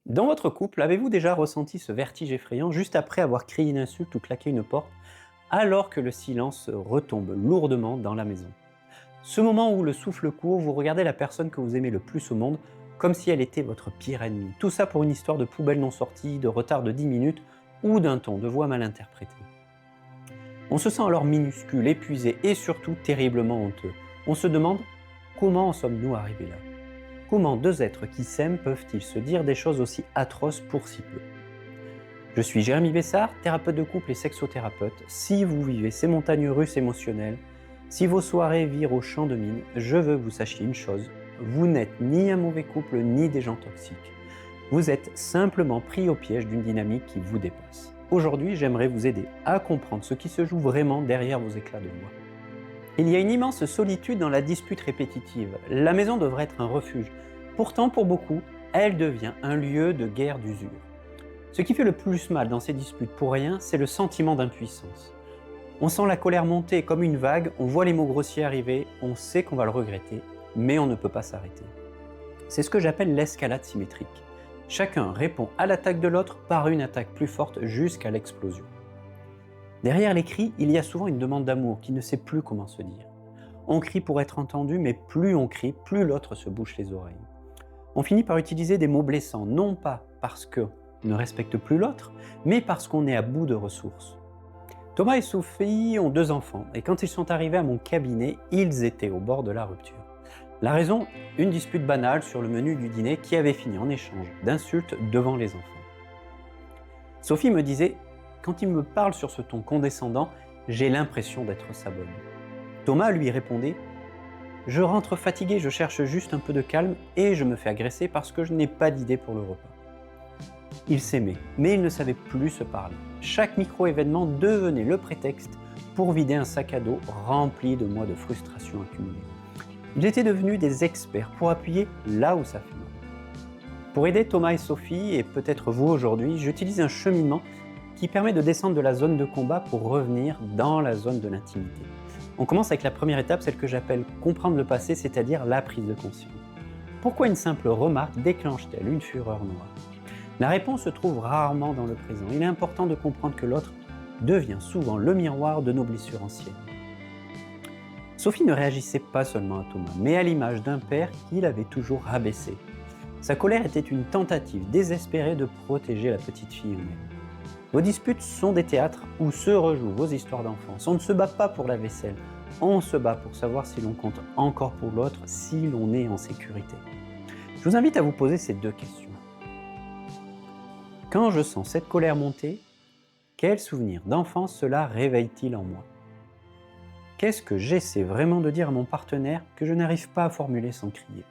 Dans votre couple, avez-vous déjà ressenti ce vertige effrayant juste après avoir crié une insulte ou claqué une porte, alors que le silence retombe lourdement dans la maison? Ce moment où le souffle court, vous regardez la personne que vous aimez le plus au monde, comme si elle était votre pire ennemi. Tout ça pour une histoire de poubelle non sortie, de retard de 10 minutes ou d'un ton de voix mal interprété. On se sent alors minuscule, épuisé et surtout terriblement honteux. On se demande comment en sommes-nous arrivés là? Comment deux êtres qui s'aiment peuvent-ils se dire des choses aussi atroces pour si peu? Je suis Jérémy Bessard, thérapeute de couple et sexothérapeute. Si vous vivez ces montagnes russes émotionnelles, si vos soirées virent au champ de mine, je veux que vous sachiez une chose, vous n'êtes ni un mauvais couple ni des gens toxiques. Vous êtes simplement pris au piège d'une dynamique qui vous dépasse. Aujourd'hui, j'aimerais vous aider à comprendre ce qui se joue vraiment derrière vos éclats de voix. Il y a une immense solitude dans la dispute répétitive. La maison devrait être un refuge. Pourtant, pour beaucoup, elle devient un lieu de guerre d'usure. Ce qui fait le plus mal dans ces disputes pour rien, c'est le sentiment d'impuissance. On sent la colère monter comme une vague, on voit les mots grossiers arriver, on sait qu'on va le regretter, mais on ne peut pas s'arrêter. C'est ce que j'appelle l'escalade symétrique. Chacun répond à l'attaque de l'autre par une attaque plus forte jusqu'à l'explosion. Derrière les cris, il y a souvent une demande d'amour qui ne sait plus comment se dire. On crie pour être entendu, mais plus on crie, plus l'autre se bouche les oreilles. On finit par utiliser des mots blessants, non pas parce qu'on ne respecte plus l'autre, mais parce qu'on est à bout de ressources. Thomas et Sophie ont 2 enfants, et quand ils sont arrivés à mon cabinet, ils étaient au bord de la rupture. La raison, une dispute banale sur le menu du dîner qui avait fini en échange d'insultes devant les enfants. Sophie me disait: quand il me parle sur ce ton condescendant, j'ai l'impression d'être sa bonne. Thomas lui répondait: je rentre fatigué, je cherche juste un peu de calme et je me fais agresser parce que je n'ai pas d'idée pour le repas. Ils s'aimaient, mais ils ne savaient plus se parler. Chaque micro-événement devenait le prétexte pour vider un sac à dos rempli de mois de frustration accumulée. Ils étaient devenus des experts pour appuyer là où ça fait mal. Pour aider Thomas et Sophie, et peut-être vous aujourd'hui, j'utilise un cheminement qui permet de descendre de la zone de combat pour revenir dans la zone de l'intimité. On commence avec la première étape, celle que j'appelle comprendre le passé, c'est-à-dire la prise de conscience. Pourquoi une simple remarque déclenche-t-elle une fureur noire? La réponse se trouve rarement dans le présent. Il est important de comprendre que l'autre devient souvent le miroir de nos blessures anciennes. Sophie ne réagissait pas seulement à Thomas, mais à l'image d'un père qu'il avait toujours rabaissé. Sa colère était une tentative désespérée de protéger la petite fille humaine. Vos disputes sont des théâtres où se rejouent vos histoires d'enfance. On ne se bat pas pour la vaisselle, on se bat pour savoir si l'on compte encore pour l'autre, si l'on est en sécurité. Je vous invite à vous poser ces 2 questions. Quand je sens cette colère monter, quel souvenir d'enfance cela réveille-t-il en moi? Qu'est-ce que j'essaie vraiment de dire à mon partenaire que je n'arrive pas à formuler sans crier?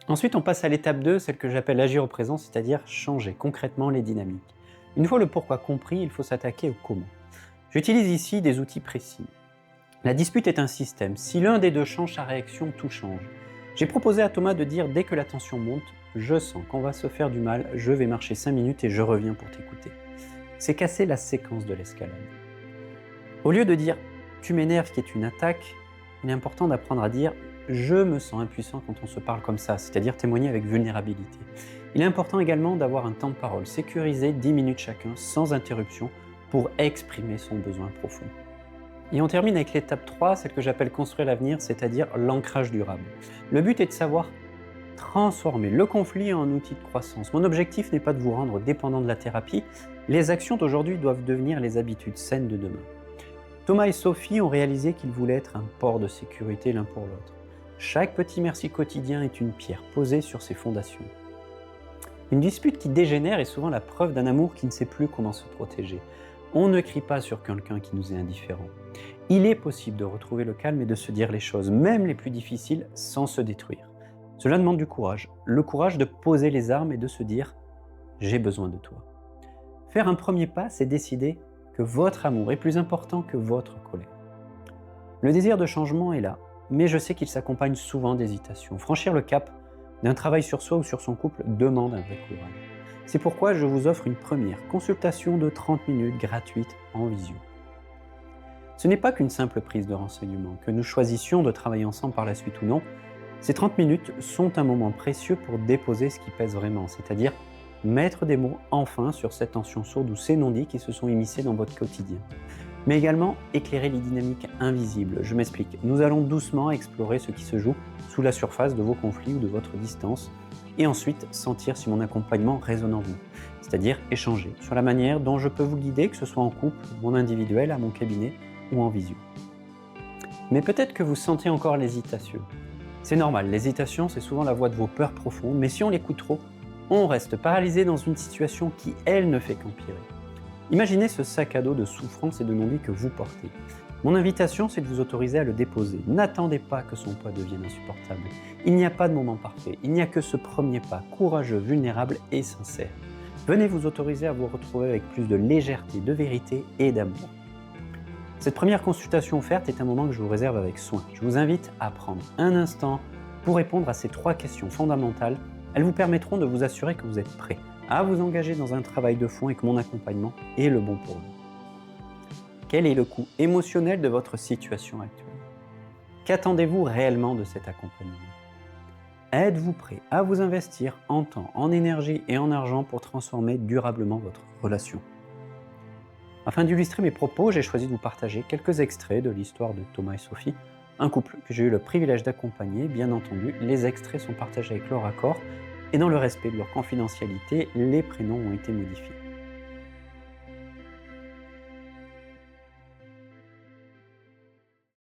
Ensuite, on passe à l'étape 2, celle que j'appelle agir au présent, c'est-à-dire changer concrètement les dynamiques. Une fois le pourquoi compris, il faut s'attaquer au comment. J'utilise ici des outils précis. La dispute est un système. Si l'un des deux change sa réaction, tout change. J'ai proposé à Thomas de dire dès que la tension monte, je sens qu'on va se faire du mal, je vais marcher 5 minutes et je reviens pour t'écouter. C'est casser la séquence de l'escalade. Au lieu de dire tu m'énerves qui est une attaque, il est important d'apprendre à dire je me sens impuissant quand on se parle comme ça, c'est-à-dire témoigner avec vulnérabilité. Il est important également d'avoir un temps de parole sécurisé, 10 minutes chacun, sans interruption, pour exprimer son besoin profond. Et on termine avec l'étape 3, celle que j'appelle construire l'avenir, c'est-à-dire l'ancrage durable. Le but est de savoir transformer le conflit en outil de croissance. Mon objectif n'est pas de vous rendre dépendant de la thérapie, les actions d'aujourd'hui doivent devenir les habitudes saines de demain. Thomas et Sophie ont réalisé qu'ils voulaient être un port de sécurité l'un pour l'autre. Chaque petit merci quotidien est une pierre posée sur ses fondations. Une dispute qui dégénère est souvent la preuve d'un amour qui ne sait plus comment se protéger. On ne crie pas sur quelqu'un qui nous est indifférent. Il est possible de retrouver le calme et de se dire les choses, même les plus difficiles, sans se détruire. Cela demande du courage. Le courage de poser les armes et de se dire « j'ai besoin de toi ». Faire un premier pas, c'est décider que votre amour est plus important que votre colère. Le désir de changement est là, mais je sais qu'il s'accompagne souvent d'hésitation. Franchir le cap d'un travail sur soi ou sur son couple demande un vrai courage. C'est pourquoi je vous offre une première consultation de 30 minutes gratuite en visio. Ce n'est pas qu'une simple prise de renseignement, que nous choisissions de travailler ensemble par la suite ou non. Ces 30 minutes sont un moment précieux pour déposer ce qui pèse vraiment, c'est-à-dire Mettre des mots enfin sur cette tension sourde ou ces non-dits qui se sont immiscés dans votre quotidien. Mais également éclairer les dynamiques invisibles. Je m'explique. Nous allons doucement explorer ce qui se joue sous la surface de vos conflits ou de votre distance et ensuite sentir si mon accompagnement résonne en vous. C'est-à-dire échanger sur la manière dont je peux vous guider, que ce soit en couple, mon individuel, à mon cabinet ou en visio. Mais peut-être que vous sentez encore l'hésitation. C'est normal, l'hésitation c'est souvent la voix de vos peurs profondes, mais si on l'écoute trop, on reste paralysé dans une situation qui, elle, ne fait qu'empirer. Imaginez ce sac à dos de souffrance et de non-dit que vous portez. Mon invitation, c'est de vous autoriser à le déposer. N'attendez pas que son poids devienne insupportable. Il n'y a pas de moment parfait, il n'y a que ce premier pas, courageux, vulnérable et sincère. Venez vous autoriser à vous retrouver avec plus de légèreté, de vérité et d'amour. Cette première consultation offerte est un moment que je vous réserve avec soin. Je vous invite à prendre un instant pour répondre à ces 3 questions fondamentales. Elles vous permettront de vous assurer que vous êtes prêt à vous engager dans un travail de fond et que mon accompagnement est le bon pour vous. Quel est le coût émotionnel de votre situation actuelle? Qu'attendez-vous réellement de cet accompagnement? Êtes-vous prêt à vous investir en temps, en énergie et en argent pour transformer durablement votre relation? Afin d'illustrer mes propos, j'ai choisi de vous partager quelques extraits de l'histoire de Thomas et Sophie, un couple que j'ai eu le privilège d'accompagner. Bien entendu, les extraits sont partagés avec leur accord et dans le respect de leur confidentialité, les prénoms ont été modifiés.